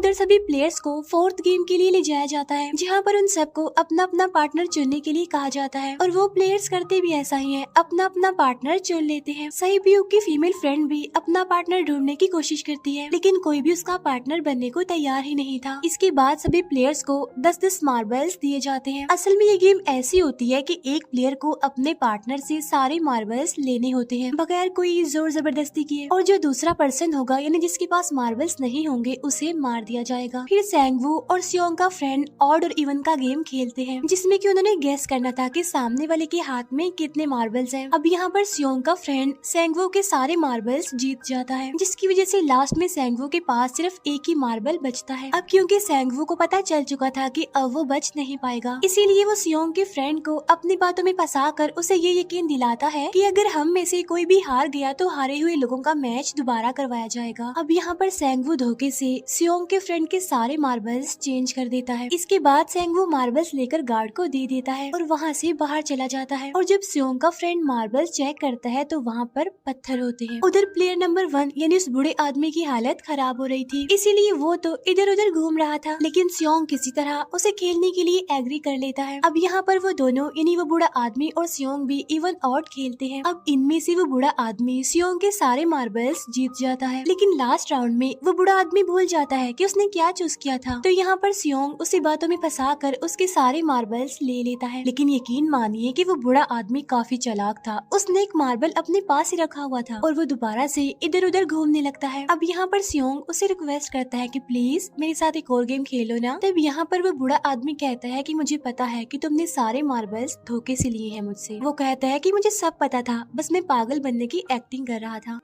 उधर सभी प्लेयर्स को फोर्थ गेम के लिए ले जाया जाता है, जहाँ पर उन सबको अपना अपना पार्टनर चुनने के लिए कहा जाता है और वो प्लेयर्स करते भी ऐसा ही है, अपना अपना पार्टनर चुन लेते हैं। सहयोग की फीमेल फ्रेंड भी अपना पार्टनर ढूंढने की कोशिश करती है, लेकिन कोई भी उसका पार्टनर बनने को तैयार ही नहीं था। इसके बाद सभी प्लेयर्स को 10-10 मार्बल्स दिए जाते हैं। असल में ये गेम ऐसी होती है कि एक प्लेयर को अपने पार्टनर से सारे मार्बल्स लेने होते हैं बगैर कोई जोर जबरदस्ती किए, और जो दूसरा पर्सन होगा यानी जिसके पास मार्बल्स नहीं होंगे उसे मार दिया जाएगा। फिर सेंगवू और सियोंग का फ्रेंड ऑड और इवन का गेम खेलते हैं, जिसमें कि उन्होंने गेस करना था कि सामने वाले के हाथ में कितने मार्बल्स हैं। अब यहाँ पर सियोंग का फ्रेंड सेंगवू के सारे मार्बल्स जीत जाता है, जिसकी वजह से लास्ट में सेंगवू के पास सिर्फ एक ही मार्बल बचता है। अब क्योंकि सेंगवू को पता चल चुका था कि अब वो बच नहीं पाएगा, इसीलिए वो सियोंग के फ्रेंड को अपनी बातों में फंसा कर उसे ये यकीन दिलाता है कि अगर हम में से कोई भी हार गया तो हारे हुए लोगों का मैच दोबारा करवाया जाएगा। अब यहाँ पर सेंगवू धोखे से सियोंग के फ्रेंड के सारे मार्बल्स चेंज कर देता है। इसके बाद सेंगवू मार्बल्स लेकर गार्ड को दे देता है और वहाँ से बाहर चला जाता है। और जब सियोंग का फ्रेंड मार्बल्स चेक करता है तो वहाँ पर पत्थर होते हैं। उधर प्लेयर नंबर 1 यानी उस बूढ़े आदमी की हालत खराब हो रही थी, इसीलिए वो तो इधर उधर घूम रहा था, लेकिन सियोंग किसी तरह उसे खेलने के लिए एग्री कर लेता है। अब यहाँ पर वो दोनों यानी वो बूढ़ा आदमी और सियोंग भी इवन आउट खेलते हैं। अब इनमें से वो बूढ़ा आदमी सियोंग के सारे मार्बल्स जीत जाता है, लेकिन लास्ट राउंड में वो बूढ़ा आदमी भूल जाता है कि उसने क्या चूज किया था। तो यहाँ पर सियोंग उसी बातों में फंसा कर उसके सारे मार्बल्स ले लेता है, लेकिन यकीन मानिए कि वो बूढ़ा आदमी काफी चालाक था। उसने एक मार्बल अपने पास ही रखा हुआ था और वो दोबारा से इधर उधर घूमने लगता है। अब यहाँ पर सियोंग उसे रिक्वेस्ट करता है कि प्लीज मेरे साथ एक और गेम खेलो ना। तब यहाँ पर वो बूढ़ा आदमी कहता है कि मुझे पता है कि तुमने सारे मार्बल्स धोखे से लिए हैं मुझसे। वो कहता है कि मुझे सब पता था, बस मैं पागल बनने की एक्टिंग कर रहा था।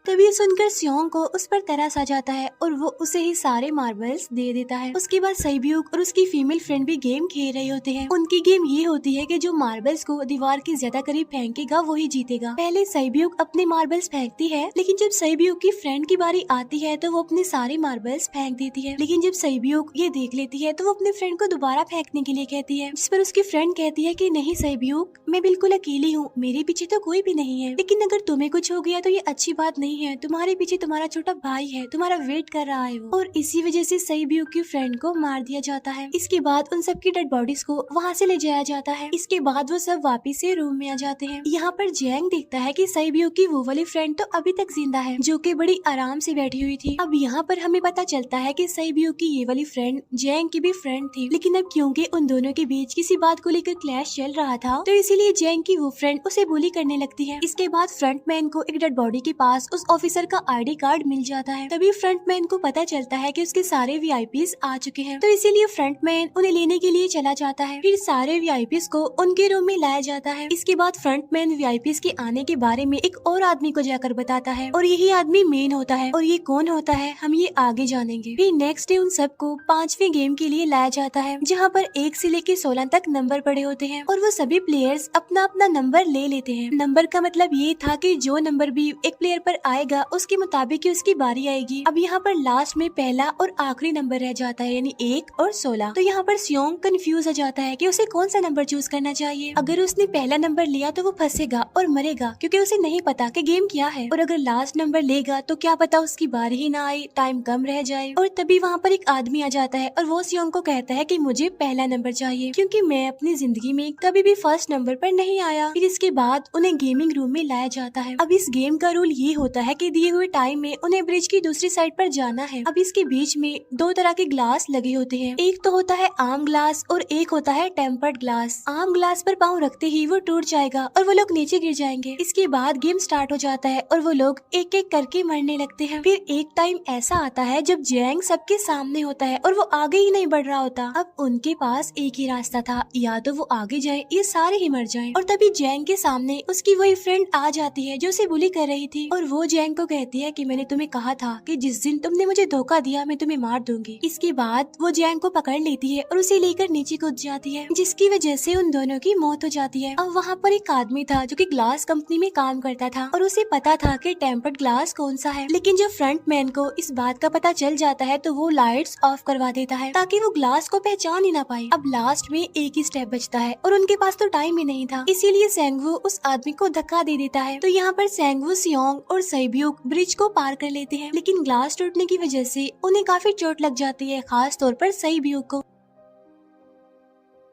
तभी सुनकर सियोंग को उस पर तरस आ जाता है और वो उसे ही सारे मार्बल्स दे देता है। उसके बाद सैब्यूक और उसकी फीमेल फ्रेंड भी गेम खेल रहे होते हैं। उनकी गेम ये होती है कि जो मार्बल्स को दीवार के ज्यादा करीब फेंकेगा वो ही जीतेगा। पहले सैब्यूक अपने मार्बल्स फेंकती है, लेकिन जब सैब्यूक की फ्रेंड की बारी आती है तो वो अपने सारे मार्बल्स फेंक देती है। लेकिन जब सैब्यूक ये देख लेती है तो वो अपने फ्रेंड को दोबारा फेंकने के लिए कहती है, जिस पर उसकी फ्रेंड कहती है कि नहीं सैब्यूक, मैं बिल्कुल अकेली हूँ, मेरे पीछे तो कोई भी नहीं है, लेकिन अगर तुम्हें कुछ हो गया तो ये अच्छी बात नहीं है, तुम्हारे पीछे तुम्हारा छोटा भाई है, तुम्हारा वेट कर रहा है वो। और इसी वजह से सैब्यूक की फ्रेंड को मार दिया जाता है। इसके बाद उन सब की डेड बॉडीज को वहाँ से ले जाया जाता है। इसके बाद वो सब वापिस से रूम में आ जाते हैं। यहाँ पर जैंग देखता है कि सैब्यूक की वो वाली फ्रेंड तो अभी तक जिंदा है, जो कि बड़ी आराम से बैठी हुई थी। अब यहाँ पर हमें पता चलता है कि सैब्यूक की ये वाली फ्रेंड जैंग की भी फ्रेंड थी, लेकिन अब क्योंकि उन दोनों के बीच किसी बात को लेकर क्लैश चल रहा था तो इसीलिए जैंग की वो फ्रेंड उसे बुली करने लगती है। इसके बाद फ्रंटमैन को एक डेड बॉडी के पास उस ऑफिसर का आईडी कार्ड मिल जाता है। तभी फ्रंटमैन को पता चलता है कि उसके सारे वीआईपीज आ चुके हैं, तो इसीलिए फ्रंटमैन उन्हें लेने के लिए चला जाता है। फिर सारे वीआईपीज को उनके रूम में लाया जाता है। इसके बाद फ्रंटमैन वीआईपीज के आने के बारे में एक और आदमी को जाकर बताता है और यही आदमी मेन होता है। और ये कौन होता है हम ये आगे जानेंगे। फिर नेक्स्ट डे उन सबको 5वें गेम के लिए लाया जाता है, जहाँ पर 1 से लेकर 16 तक नंबर पड़े होते हैं और वो सभी प्लेयर्स अपना अपना नंबर ले लेते हैं। नंबर का मतलब ये था कि जो नंबर भी एक प्लेयर पर आएगा उसके मुताबिक उसकी बारी आएगी। अब यहाँ पर लास्ट में पहला और आखिरी नंबर रह जाता है, यानी 1 और 16। तो यहाँ पर सियोंग कंफ्यूज हो जाता है कि उसे कौन सा नंबर चूज करना चाहिए। अगर उसने पहला नंबर लिया तो वो फंसेगा और मरेगा, क्योंकि उसे नहीं पता कि गेम क्या है। और अगर लास्ट नंबर लेगा तो क्या पता उसकी बारी ही ना आए, टाइम कम रह जाए। और तभी वहाँ पर एक आदमी आ जाता है और वो सियोंग को कहता है कि मुझे पहला नंबर चाहिए, क्योंकि मैं अपनी जिंदगी में कभी भी फर्स्ट नंबर पर नहीं आया। फिर इसके बाद उन्हें गेमिंग रूम में लाया जाता है। अब इस गेम का रूल ये होता है कि दिए हुए टाइम में उन्हें ब्रिज की दूसरी साइड पर जाना है। अब इसके बीच में 2 तरह के ग्लास लगे होते हैं, एक तो होता है आम ग्लास और एक होता है टेम्पर्ड ग्लास। आम ग्लास पर पाँव रखते ही वो टूट जाएगा और वो लोग नीचे गिर जाएंगे। इसके बाद गेम स्टार्ट हो जाता है और वो लोग एक एक करके मरने लगते हैं। फिर एक टाइम ऐसा आता है जब जैंग सबके सामने होता है और वो आगे ही नहीं बढ़ रहा होता। अब उनके पास एक ही रास्ता था, या तो वो आगे जाए या सारे ही मर जाएं। और तभी जैंग के सामने उसकी वही फ्रेंड आ जाती है जो उसे बुली कर रही थी और वो जैंग को कहती है कि मैंने तुम्हें कहा था कि जिस दिन तुमने मुझे धोखा दिया मैं तुम्हें मार दूंगी। इसके बाद वो जैंग को पकड़ लेती है और उसे लेकर नीचे कूद जाती है, जिसकी वजह से उन दोनों की मौत हो जाती है। अब वहाँ पर एक आदमी था जो कि ग्लास कंपनी में काम करता था और उसे पता था कि टेम्पर्ड ग्लास कौन सा है, लेकिन जब फ्रंटमैन को इस बात का पता चल जाता है तो वो लाइट्स ऑफ करवा देता है ताकि वो ग्लास को पहचान ही ना पाए। अब लास्ट में एक ही स्टेप बचता है और उनके पास तो टाइम ही नहीं था, इसीलिए सेंगवू उस आदमी को धक्का दे देता है। तो यहाँ पर सेंगवू सियोंग और सैब्यूक ब्रिज को पार कर लेते हैं, लेकिन ग्लास टूटने की वजह से उन्हें काफी चोट लग जाती है, खास तौर पर सैब्यूक को।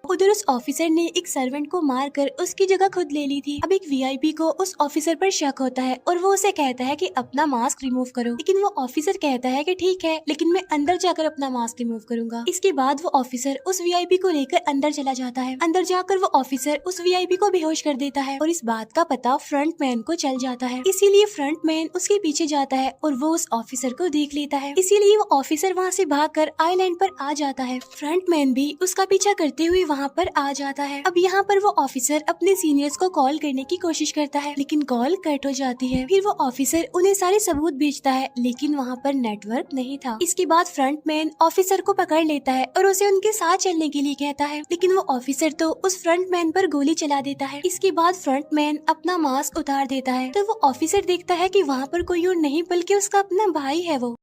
उधर उस ऑफिसर ने एक सर्वेंट को मारकर उसकी जगह खुद ले ली थी। अब एक वीआईपी को उस ऑफिसर पर शक होता है और वो उसे कहता है कि अपना मास्क रिमूव करो, लेकिन वो ऑफिसर कहता है कि ठीक है, लेकिन मैं अंदर जाकर अपना मास्क रिमूव करूंगा। इसके बाद वो ऑफिसर उस वीआईपी को लेकर अंदर चला जाता है। अंदर जाकर वो ऑफिसर उस वीआईपी को बेहोश कर देता है और इस बात का पता फ्रंटमैन को चल जाता है। इसीलिए फ्रंटमैन उसके पीछे जाता है और वो उस ऑफिसर को देख लेता है। इसीलिए वो ऑफिसर वहाँ से भागकर आइलैंड पर आ जाता है। फ्रंटमैन भी उसका पीछा करते हुए वहाँ पर आ जाता है। अब यहाँ पर वो ऑफिसर अपने सीनियर्स को कॉल करने की कोशिश करता है, लेकिन कॉल कट हो जाती है। फिर वो ऑफिसर उन्हें सारे सबूत भेजता है, लेकिन वहाँ पर नेटवर्क नहीं था। इसके बाद फ्रंटमैन ऑफिसर को पकड़ लेता है और उसे उनके साथ चलने के लिए कहता है, लेकिन वो ऑफिसर तो उस फ्रंटमैन पर गोली चला देता है। इसके बाद फ्रंटमैन अपना मास्क उतार देता है, तो वो ऑफिसर देखता है कि वहाँ पर कोई और नहीं बल्कि उसका अपना भाई है वो।